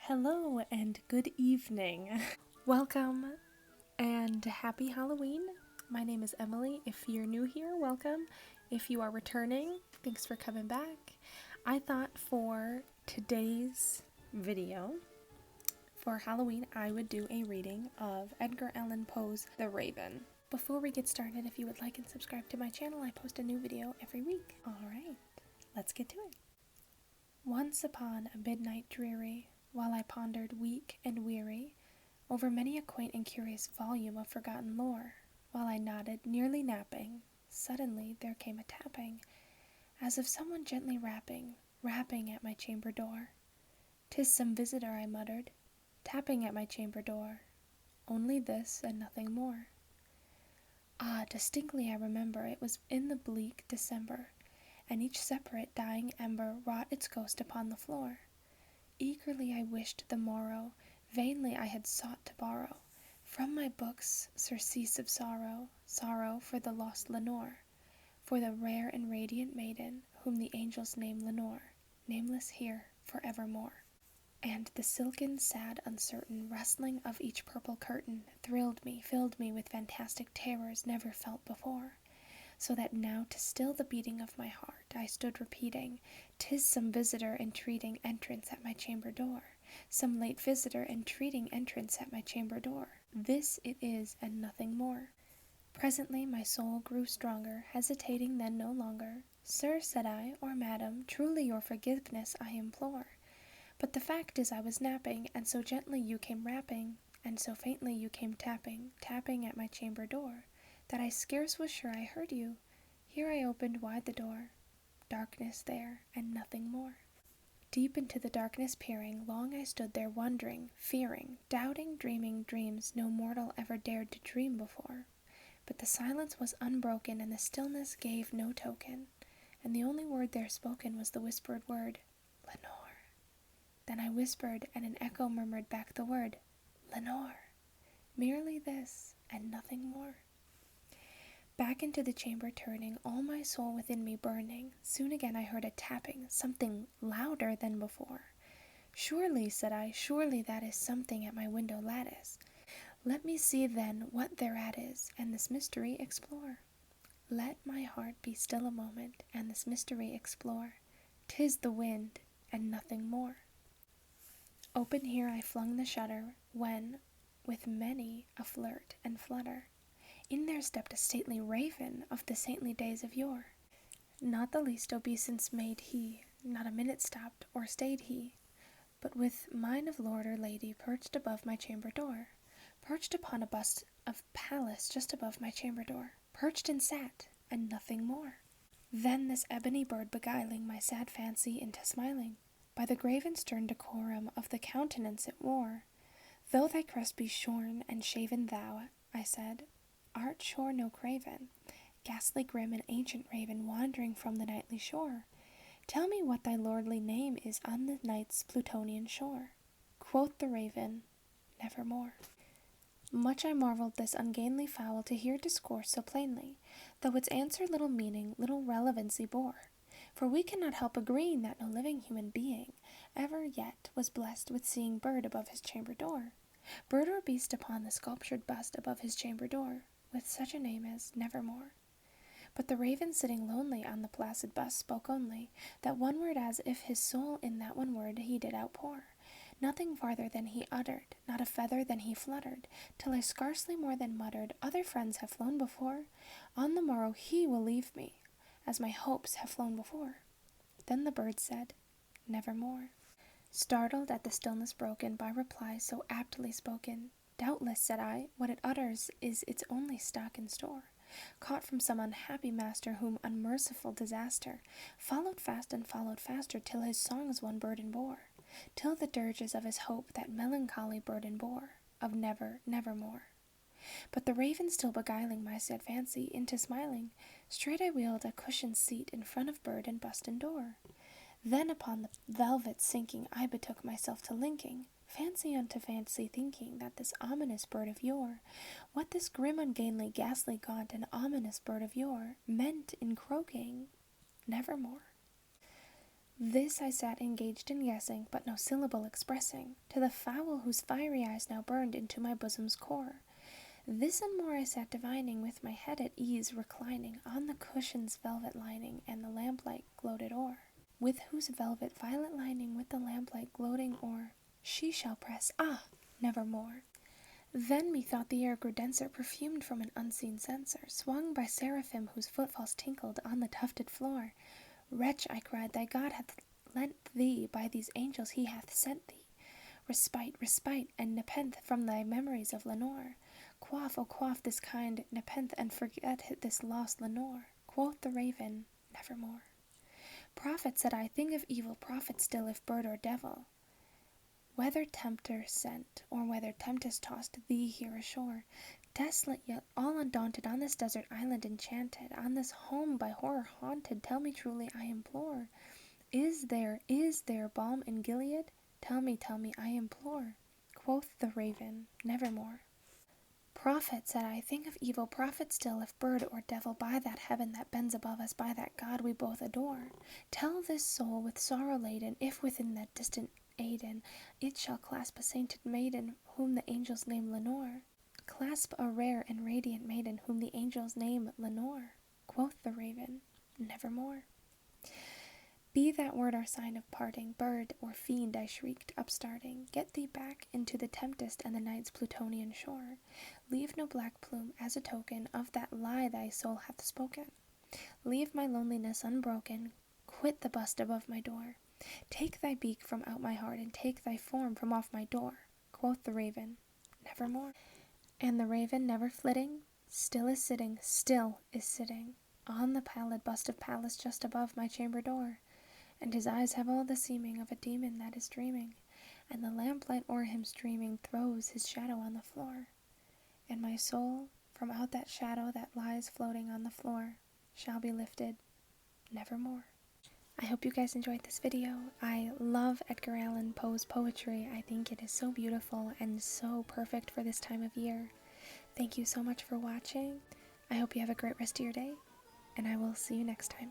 Hello and good evening. Welcome and happy Halloween. My name is Emily. If you're new here, welcome. If you are returning, thanks for coming back. I thought for today's video, for Halloween, I would do a reading of Edgar Allan Poe's The Raven. Before we get started, if you would like and subscribe to my channel, I post a new video every week. Alright, let's get to it. Once upon a midnight dreary, while I pondered weak and weary over many a quaint and curious volume of forgotten lore, while I nodded, nearly napping, suddenly there came a tapping, as of someone gently rapping at my chamber door. "'Tis some visitor," I muttered, tapping at my chamber door. Only this and nothing more. Ah, distinctly I remember it was in the bleak December, and each separate dying ember wrought its ghost upon the floor. Eagerly I wished the morrow, vainly I had sought to borrow from my books surcease of sorrow, sorrow for the lost Lenore, for the rare and radiant maiden whom the angels name Lenore, nameless here for evermore. And the silken, sad, uncertain rustling of each purple curtain thrilled me, filled me with fantastic terrors never felt before, so that now to still the beating of my heart I stood repeating, "'Tis some visitor entreating entrance at my chamber door, some late visitor entreating entrance at my chamber door. This it is and nothing more." Presently my soul grew stronger, hesitating then no longer. "Sir," said I, "or madam, truly your forgiveness I implore. But the fact is I was napping, and so gently you came rapping, and so faintly you came tapping at my chamber door, that I scarce was sure I heard you. Here I opened wide the door. Darkness there, and nothing more." Deep into the darkness peering, long I stood there wondering, fearing, doubting, dreaming dreams no mortal ever dared to dream before. But the silence was unbroken, and the stillness gave no token, and the only word there spoken was the whispered word, "Lenore." Then I whispered, and an echo murmured back the word, "Lenore." Merely this, and nothing more. Back into the chamber turning, all my soul within me burning, soon again I heard a tapping, something louder than before. "Surely," said I, "surely that is something at my window lattice. Let me see then what thereat is, and this mystery explore. Let my heart be still a moment, and this mystery explore. 'Tis the wind, and nothing more." Open here I flung the shutter, when, with many a flirt and flutter, in there stepped a stately raven of the saintly days of yore. Not the least obeisance made he, not a minute stopped or stayed he, but with mine of lord or lady perched above my chamber door, perched upon a bust of Pallas just above my chamber door, perched and sat, and nothing more. Then this ebony bird beguiling my sad fancy into smiling, by the grave and stern decorum of the countenance it wore. "Though thy crest be shorn and shaven thou," I said, "art sure no craven, ghastly grim and ancient raven wandering from the nightly shore. Tell me what thy lordly name is on the night's Plutonian shore." Quoth the raven, "Nevermore." Much I marveled this ungainly fowl to hear discourse so plainly, though its answer little meaning, little relevancy bore. For we cannot help agreeing that no living human being ever yet was blessed with seeing bird above his chamber door, bird or beast upon the sculptured bust above his chamber door, with such a name as Nevermore. But the raven sitting lonely on the placid bust spoke only that one word, as if his soul in that one word he did outpour. Nothing farther than he uttered, not a feather than he fluttered, till I scarcely more than muttered, "Other friends have flown before, on the morrow he will leave me, as my hopes have flown before." Then the bird said, "Nevermore." Startled at the stillness broken by reply so aptly spoken, "Doubtless," said I, "what it utters is its only stock and store, caught from some unhappy master whom unmerciful disaster followed fast and followed faster, till his songs one burden bore, till the dirges of his hope that melancholy burden bore, of never, nevermore." But the raven still beguiling my sad fancy into smiling, straight I wheeled a cushioned seat in front of bird and bust and door. Then upon the velvet sinking I betook myself to linking fancy unto fancy, thinking that this ominous bird of yore, what this grim, ungainly, ghastly, gaunt, and ominous bird of yore meant in croaking "Nevermore." This I sat engaged in guessing, but no syllable expressing, to the fowl whose fiery eyes now burned into my bosom's core. This and more I sat divining, with my head at ease reclining on the cushion's velvet lining, and the lamplight gloated o'er. With whose velvet violet lining, with the lamplight gloating o'er, she shall press, nevermore. Then methought the air grew denser, perfumed from an unseen censer, swung by seraphim whose footfalls tinkled on the tufted floor. Wretch, I cried, thy God hath lent thee, by these angels he hath sent thee respite, respite, and nepenthe from thy memories of Lenore. Quaff, oh quaff this kind nepenthe, and forget this lost Lenore. Quoth the raven, nevermore. Prophet, said I, thing of evil, prophet still, if bird or devil, whether tempter sent, or whether tempest tossed thee here ashore, desolate yet all undaunted, on this desert island enchanted, on this home by horror haunted, tell me truly, I implore, is there balm in Gilead? Tell me, I implore. Quoth the raven, nevermore. Prophet, said I, thing of evil, prophet still, if bird or devil, by that heaven that bends above us, by that God we both adore, tell this soul with sorrow laden, if within that distant Aden it shall clasp a sainted maiden, whom the angels name Lenore. Clasp a rare and radiant maiden, whom the angels name Lenore. Quoth the raven, nevermore. Be that word our sign of parting, bird or fiend, I shrieked, upstarting, get thee back into the tempest and the night's Plutonian shore. Leave no black plume as a token of that lie thy soul hath spoken. Leave my loneliness unbroken, quit the bust above my door. Take thy beak from out my heart, and take thy form from off my door. Quoth the raven, nevermore. And the raven, never flitting, still is sitting, on the pallid bust of Pallas just above my chamber door. And his eyes have all the seeming of a demon that is dreaming, and the lamplight o'er him streaming throws his shadow on the floor. And my soul, from out that shadow that lies floating on the floor, shall be lifted nevermore. I hope you guys enjoyed this video. I love Edgar Allen Poe's poetry. I think it is so beautiful and so perfect for this time of year. Thank you so much for watching. I hope you have a great rest of your day, and I will see you next time.